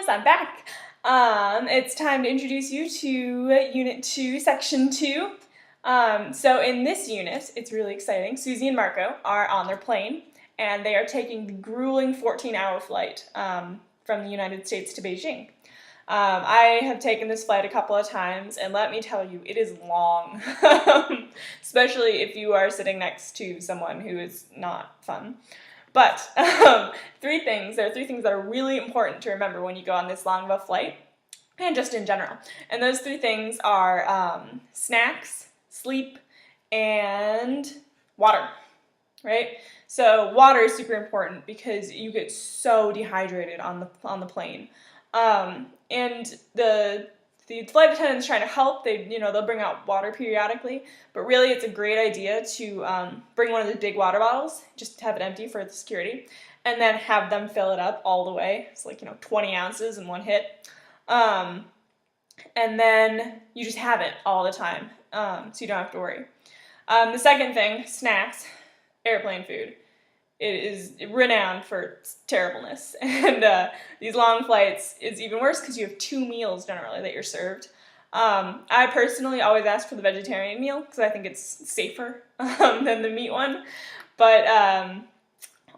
I'm back. It's time to introduce you to Unit 2, Section 2. So in this unit, it's really exciting. Susie and Marco are on their plane, and they are taking the grueling 14-hour flight from the United States to Beijing. I have taken this flight a couple of times, and let me tell you, it is long, especially if you are sitting next to someone who is not fun. But there are three things that are really important to remember when you go on this long of a flight, and just in general. And those three things are snacks, sleep, and water, right? So water is super important because you get so dehydrated on the plane. And the flight attendants trying to help. They'll bring out water periodically, but really it's a great idea to bring one of the big water bottles, just have it empty for the security, and then have them fill it up all the way. It's like 20 ounces in one hit, and then you just have it all the time, so you don't have to worry. The second thing, snacks, airplane food. It is renowned for terribleness, and these long flights is even worse because you have 2 meals generally that you're served. I personally always ask for the vegetarian meal because I think it's safer than the meat one, but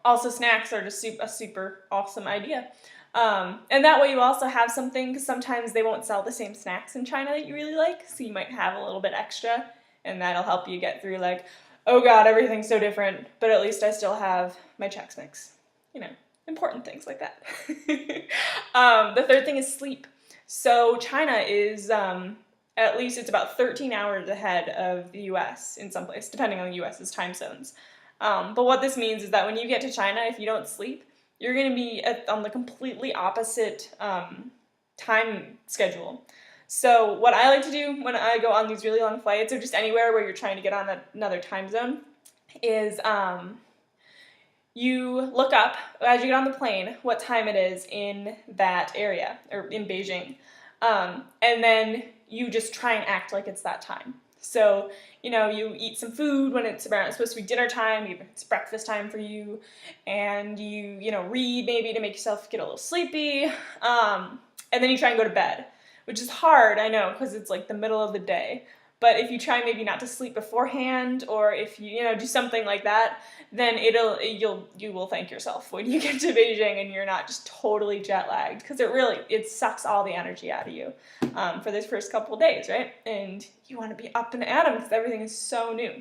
also snacks are just a super awesome idea. And that way you also have something, because sometimes they won't sell the same snacks in China that you really like, so you might have a little bit extra, and that'll help you get through oh God, everything's so different, but at least I still have my Chex Mix. Important things like that. The third thing is sleep. So China is, at least it's about 13 hours ahead of the US in some place, depending on the US's time zones. But what this means is that when you get to China, if you don't sleep, you're going to be on the completely opposite time schedule. So what I like to do when I go on these really long flights, or just anywhere where you're trying to get on another time zone, is you look up, as you get on the plane, what time it is in that area, or in Beijing, and then you just try and act like it's that time. So, you eat some food when it's supposed to be dinner time, even it's breakfast time for you, and you read maybe to make yourself get a little sleepy, and then you try and go to bed. Which is hard, I know, because it's the middle of the day. But if you try maybe not to sleep beforehand, or if you do something like that, then you will thank yourself when you get to Beijing and you're not just totally jet lagged, because it sucks all the energy out of you for this first couple of days, right? And you want to be up and at 'em because everything is so new.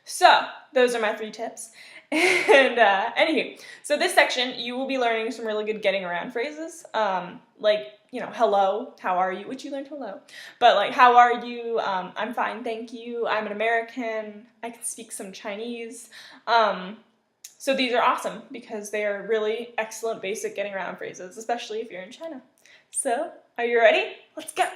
So those are my 3 tips. And anywho, so this section you will be learning some really good getting around phrases, hello, how are you, which you learned hello, but how are you, I'm fine, thank you, I'm an American, I can speak some Chinese. So these are awesome because they are really excellent basic getting around phrases, especially if you're in China. So, are you ready? Let's go!